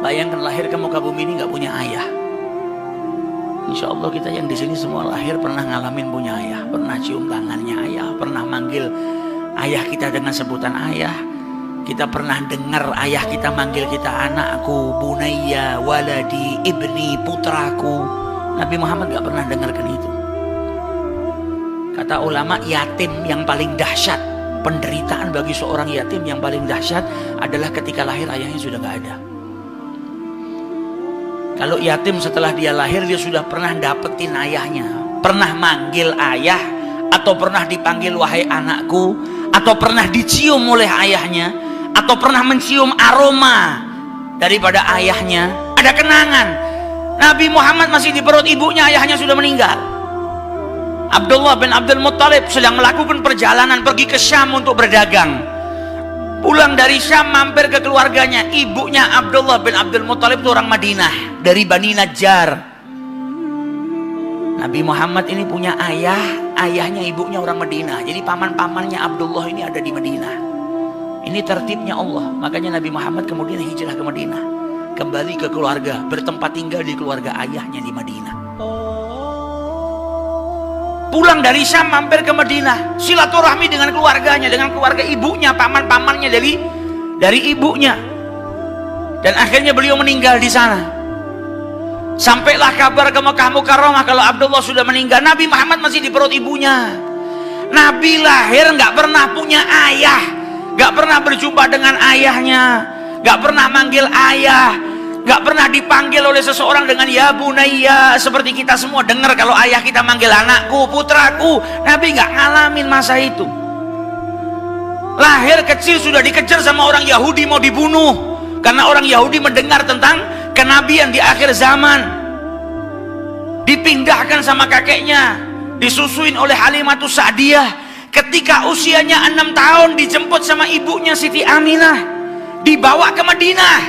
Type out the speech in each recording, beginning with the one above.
Bayangkan lahir ke muka bumi ini nggak punya ayah. Insya Allah kita yang di sini semua lahir pernah ngalamin punya ayah, pernah cium tangannya ayah, pernah manggil ayah kita dengan sebutan ayah. Kita pernah dengar ayah kita manggil kita anakku, bunayya, waladi, ibni, putraku. Nabi Muhammad nggak pernah dengarkan itu. Kata ulama, yatim yang paling dahsyat, penderitaan bagi seorang yatim yang paling dahsyat adalah ketika lahir ayahnya sudah nggak ada. Kalau yatim setelah dia lahir dia sudah pernah dapetin ayahnya, pernah manggil ayah, atau pernah dipanggil wahai anakku, atau pernah dicium oleh ayahnya, atau pernah mencium aroma daripada ayahnya, ada kenangan. Nabi Muhammad masih di perut ibunya, ayahnya sudah meninggal. Abdullah bin Abdul Muttalib sedang melakukan perjalanan pergi ke Syam untuk berdagang. Pulang dari Syam mampir ke keluarganya. Ibunya Abdullah bin Abdul Muttalib itu orang Madinah, dari Bani Najjar. Nabi Muhammad ini punya ayah, ayahnya ibunya orang Madinah. Jadi paman-pamannya Abdullah ini ada di Madinah. Ini tertibnya Allah. Makanya Nabi Muhammad kemudian hijrah ke Madinah, kembali ke keluarga, bertempat tinggal di keluarga ayahnya di Madinah. Pulang dari Syam mampir ke Madinah, silaturahmi dengan keluarganya, dengan keluarga ibunya, paman-pamannya dari ibunya. Dan akhirnya beliau meninggal di sana. Sampailah kabar ke Mekah Mukarramah kalau Abdullah sudah meninggal. Nabi Muhammad masih di perut ibunya. Nabi lahir nggak pernah punya ayah, nggak pernah berjumpa dengan ayahnya, nggak pernah manggil ayah, nggak pernah dipanggil oleh seseorang dengan ya bunayya seperti kita semua dengar kalau ayah kita manggil anakku, putraku. Nabi nggak ngalamin masa itu. Lahir kecil sudah dikejar sama orang Yahudi, mau dibunuh karena orang Yahudi mendengar tentang kenabian di akhir zaman. Dipindahkan sama kakeknya, disusuin oleh Halimatus Sa'diyah. Ketika usianya 6 tahun dijemput sama ibunya Siti Aminah, dibawa ke Madinah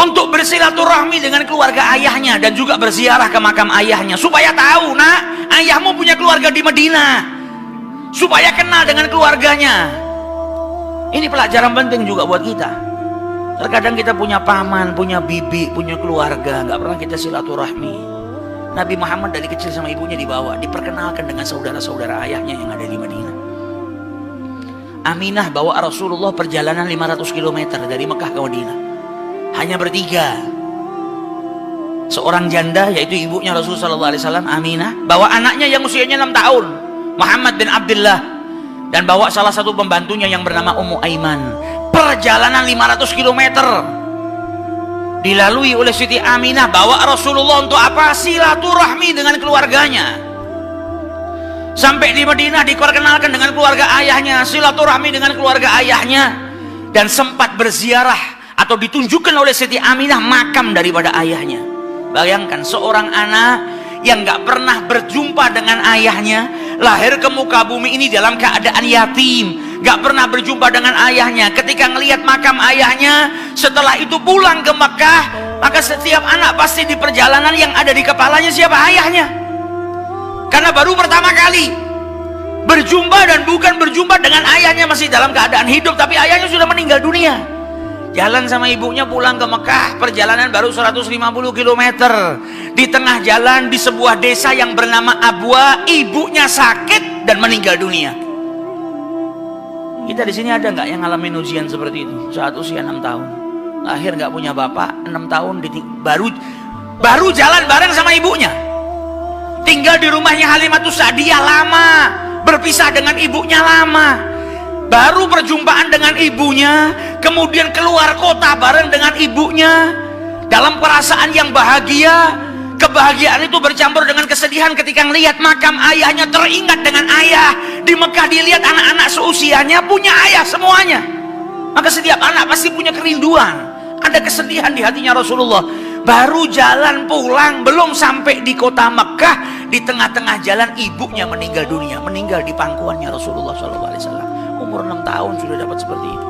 untuk bersilaturahmi dengan keluarga ayahnya dan juga berziarah ke makam ayahnya, supaya tahu, nak, ayahmu punya keluarga di Madinah, supaya kenal dengan keluarganya. Ini pelajaran penting juga buat kita. Terkadang kita punya paman, punya bibi, punya keluarga, nggak pernah kita silaturahmi. Nabi Muhammad dari kecil sama ibunya dibawa, diperkenalkan dengan saudara-saudara ayahnya yang ada di Madinah. Aminah bawa Rasulullah perjalanan 500 km dari Mekah ke Madinah, hanya bertiga. Seorang janda yaitu ibunya Rasulullah SAW, Aminah, bawa anaknya yang usianya 6 tahun, Muhammad bin Abdullah, dan bawa salah satu pembantunya yang bernama Ummu Aiman. Perjalanan 500 km dilalui oleh Siti Aminah, bawa Rasulullah untuk apa? Silaturahmi dengan keluarganya. Sampai di Madinah diperkenalkan dengan keluarga ayahnya, silaturahmi dengan keluarga ayahnya, dan sempat berziarah atau ditunjukkan oleh Siti Aminah makam daripada ayahnya. Bayangkan seorang anak yang gak pernah berjumpa dengan ayahnya, lahir ke muka bumi ini dalam keadaan yatim, gak pernah berjumpa dengan ayahnya. Ketika ngelihat makam ayahnya, setelah itu pulang ke Mekah, maka setiap anak pasti di perjalanan yang ada di kepalanya siapa? Ayahnya. Karena baru pertama kali berjumpa, dan bukan berjumpa dengan ayahnya masih dalam keadaan hidup, tapi ayahnya sudah meninggal dunia. Jalan sama ibunya pulang ke Mekah, perjalanan baru 150 km. Di tengah jalan di sebuah desa yang bernama Abwa, ibunya sakit dan meninggal dunia. Kita di sini ada nggak yang ngalamin ujian seperti itu? Saat usia 6 tahun, lahir nggak punya bapak, 6 tahun baru jalan bareng sama ibunya. Tinggal di rumahnya Halimatus Sa'diyah lama, berpisah dengan ibunya lama. Baru perjumpaan dengan ibunya, kemudian keluar kota bareng dengan ibunya dalam perasaan yang bahagia. Kebahagiaan itu bercampur dengan kesedihan ketika melihat makam ayahnya, teringat dengan ayah. Di Mekah dilihat anak-anak seusianya punya ayah semuanya. Maka setiap anak pasti punya kerinduan, ada kesedihan di hatinya Rasulullah. Baru jalan pulang, belum sampai di kota Mekah, di tengah-tengah jalan ibunya meninggal dunia, meninggal di pangkuannya Rasulullah SAW. Umur 6 tahun sudah dapat seperti itu.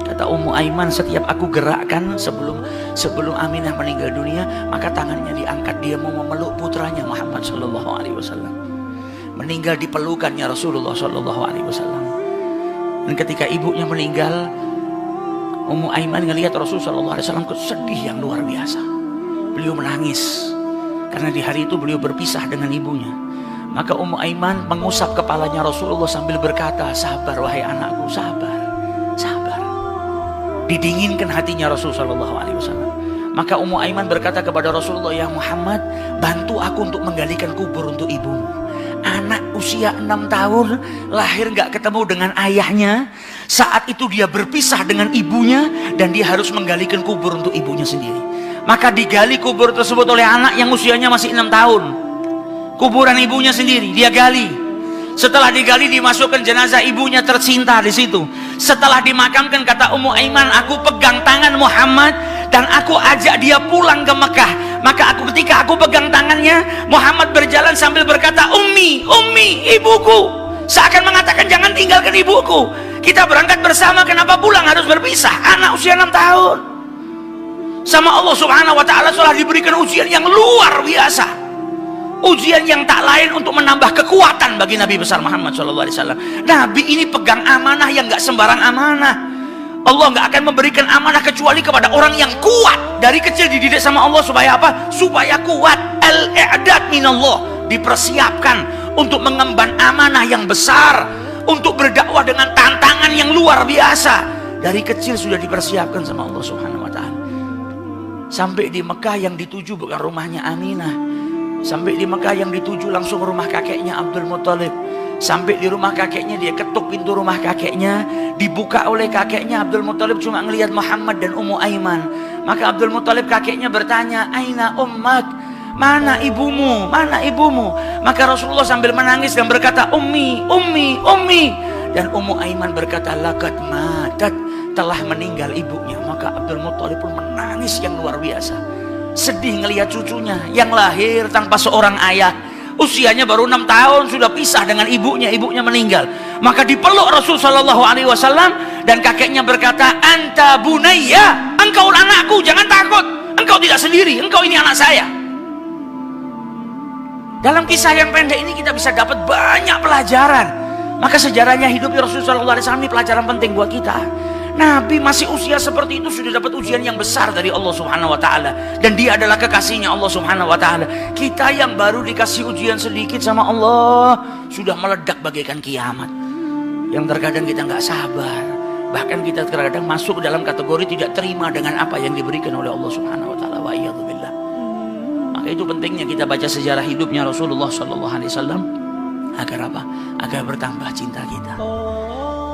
Kata Ummu Aiman, setiap aku gerakkan sebelum Aminah meninggal dunia, maka tangannya diangkat, dia mau memeluk putranya Muhammad SAW. Meninggal di pelukannya Rasulullah SAW. Dan ketika ibunya meninggal, Ummu Aiman ngelihat Rasulullah SAW sedih yang luar biasa. Beliau menangis karena di hari itu beliau berpisah dengan ibunya. Maka Ummu Aiman mengusap kepalanya Rasulullah sambil berkata, sabar wahai anakku, sabar, sabar. Didinginkan hatinya Rasulullah SAW. Maka Ummu Aiman berkata kepada Rasulullah, ya Muhammad, bantu aku untuk menggalikan kubur untuk ibumu. Anak usia 6 tahun lahir gak ketemu dengan ayahnya. Saat itu dia berpisah dengan ibunya dan dia harus menggalikan kubur untuk ibunya sendiri. Maka digali kubur tersebut oleh anak yang usianya masih 6 tahun. Kuburan ibunya sendiri dia gali. Setelah digali dimasukkan jenazah ibunya tercinta di situ. Setelah dimakamkan, kata Ummu Aiman, aku pegang tangan Muhammad dan aku ajak dia pulang ke Mekah. Maka ketika aku pegang tangannya, Muhammad berjalan sambil berkata, Ummi, Ummi, ibuku. Seakan mengatakan, jangan tinggalkan ibuku. Kita berangkat bersama, kenapa pulang harus berpisah? Anak usia 6 tahun. Sama Allah Subhanahu wa ta'ala telah diberikan ujian yang luar biasa. Ujian yang tak lain untuk menambah kekuatan bagi Nabi besar Muhammad SAW. Nabi ini pegang amanah yang gak sembarang amanah. Allah gak akan memberikan amanah kecuali kepada orang yang kuat. Dari kecil dididik sama Allah supaya apa? Supaya kuat. Al-i'dad minallah, dipersiapkan untuk mengemban amanah yang besar, untuk berdakwah dengan tantangan yang luar biasa. Dari kecil sudah dipersiapkan sama Allah Subhanahu wa ta'ala. Sampai di Mekah yang dituju bukan rumahnya Aminah. Sampai di Mekah yang dituju langsung rumah kakeknya Abdul Muttalib. Sampai di rumah kakeknya, dia ketuk pintu rumah kakeknya, dibuka oleh kakeknya. Abdul Muttalib cuma ngelihat Muhammad dan Ummu Aiman. Maka Abdul Muttalib kakeknya bertanya, aina ummak, mana ibumu, mana ibumu? Maka Rasulullah sambil menangis dan berkata, ummi, ummi, ummi. Dan Ummu Aiman berkata, laqad matat, telah meninggal ibunya. Maka Abdul Muttalib pun menangis yang luar biasa, sedih ngelihat cucunya yang lahir tanpa seorang ayah. Usianya baru 6 tahun sudah pisah dengan ibunya, ibunya meninggal. Maka dipeluk Rasul sallallahu alaihi wasallam dan kakeknya berkata, anta bunayya, engkau anakku, jangan takut, engkau tidak sendiri, engkau ini anak saya. Dalam kisah yang pendek ini kita bisa dapat banyak pelajaran. Maka sejarahnya hidupnya Rasul sallallahu alaihi wasallam ini pelajaran penting buat kita. Nabi masih usia seperti itu sudah dapat ujian yang besar dari Allah Subhanahu wa ta'ala. Dan dia adalah kekasihnya Allah Subhanahu wa ta'ala. Kita yang baru dikasih ujian sedikit sama Allah sudah meledak bagaikan kiamat. Yang terkadang kita nggak sabar. Bahkan kita terkadang masuk dalam kategori tidak terima dengan apa yang diberikan oleh Allah Subhanahu wa ta'ala. Wa iyadzubillah. Maka itu pentingnya kita baca sejarah hidupnya Rasulullah sallallahu alaihi wasallam. Agar apa? Agar bertambah cinta kita.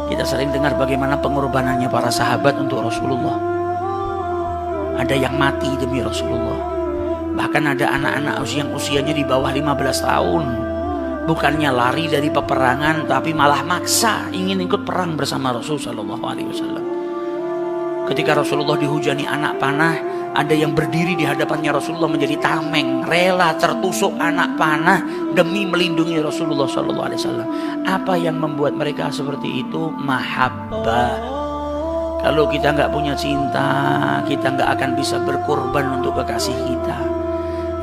Kita sering dengar bagaimana pengorbanannya para sahabat untuk Rasulullah. Ada yang mati demi Rasulullah. Bahkan ada anak-anak yang usianya di bawah 15 tahun. Bukannya lari dari peperangan, tapi malah maksa ingin ikut perang bersama Rasul sallallahu alaihi wasallam. Ketika Rasulullah dihujani anak panah, ada yang berdiri di hadapannya Rasulullah menjadi tameng, rela tertusuk anak panah demi melindungi Rasulullah sallallahu alaihi wasallam. Apa yang membuat mereka seperti itu? Mahabbah. Kalau kita nggak punya cinta, kita nggak akan bisa berkorban untuk kekasih kita.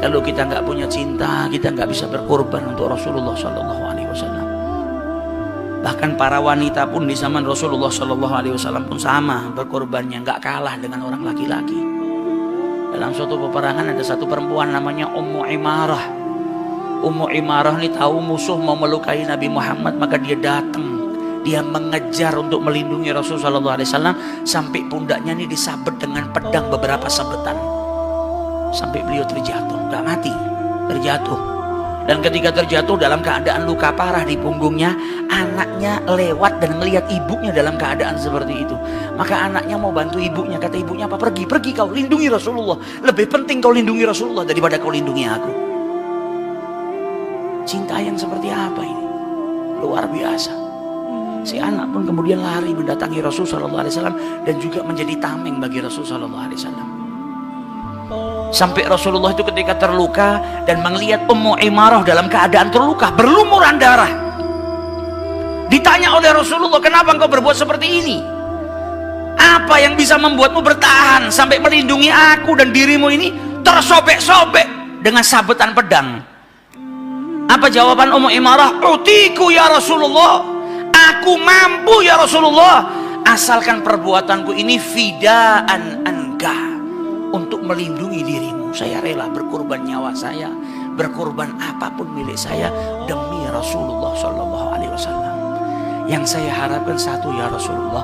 Kalau kita nggak punya cinta, kita nggak bisa berkorban untuk Rasulullah sallallahu alaihi wasallam. Bahkan para wanita pun di zaman Rasulullah sallallahu alaihi wasallam pun sama berkorbannya, nggak kalah dengan orang laki-laki. Dalam suatu peperangan ada satu perempuan namanya Ummu Imarah. Ummu Imarah ini tahu musuh mau melukai Nabi Muhammad, maka dia datang. Dia mengejar untuk melindungi Rasul sallallahu alaihi wasallam sampai pundaknya ini disabet dengan pedang beberapa sabetan. Sampai beliau terjatuh, nggak mati, terjatuh. Dan ketika terjatuh dalam keadaan luka parah di punggungnya, anaknya lewat dan melihat ibunya dalam keadaan seperti itu. Maka anaknya mau bantu ibunya, kata ibunya apa? Pergi kau lindungi Rasulullah. Lebih penting kau lindungi Rasulullah daripada kau lindungi aku. Cinta yang seperti apa ini? Luar biasa. Si anak pun kemudian lari mendatangi Rasul sallallahu alaihi wasallam dan juga menjadi tameng bagi Rasul sallallahu alaihi wasallam. Sampai Rasulullah itu ketika terluka dan melihat Ummu Imarah dalam keadaan terluka, berlumuran darah. Ditanya oleh Rasulullah, kenapa engkau berbuat seperti ini? Apa yang bisa membuatmu bertahan sampai melindungi aku dan dirimu ini tersobek-sobek dengan sabetan pedang? Apa jawaban Ummu Imarah? Utiku ya Rasulullah, aku mampu ya Rasulullah. asalkan perbuatanku ini fidaan anka, untuk melindungi dirimu. Saya rela berkorban nyawa saya, berkorban apapun milik saya demi Rasulullah Sallallahu Alaihi Wasallam. Yang saya harapkan satu ya Rasulullah,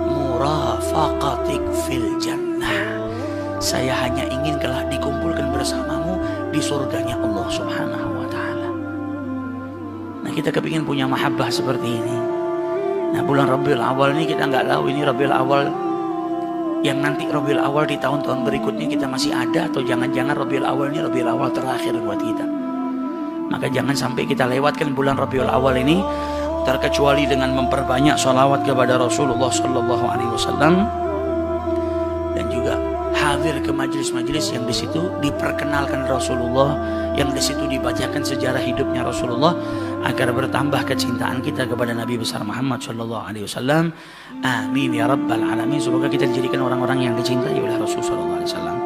murafaqatik fil jannah. Saya hanya ingin kelak dikumpulkan bersamamu di surganya Allah Subhanahu wa Ta'ala. Nah, kita kepingin punya mahabbah seperti ini. Nah, bulan Rabiul Awal ini kita nggak tahu ini Rabiul Awal yang nanti Rabiul Awal di tahun-tahun berikutnya kita masih ada, atau jangan-jangan Rabiul Awal ini Rabiul Awal terakhir buat kita. Maka jangan sampai kita lewatkan bulan Rabiul Awal ini terkecuali dengan memperbanyak sholawat kepada Rasulullah Sallallahu Alaihi Wasallam, dan juga hadir ke majelis-majelis yang di situ diperkenalkan Rasulullah, yang di situ dibacakan sejarah hidupnya Rasulullah, agar bertambah kecintaan kita kepada Nabi besar Muhammad Sallallahu Alaihi Wasallam. Amin ya rabbal alamin. Semoga kita dijadikan orang-orang yang dicintai oleh Rasul Sallallahu Alaihi Wasallam.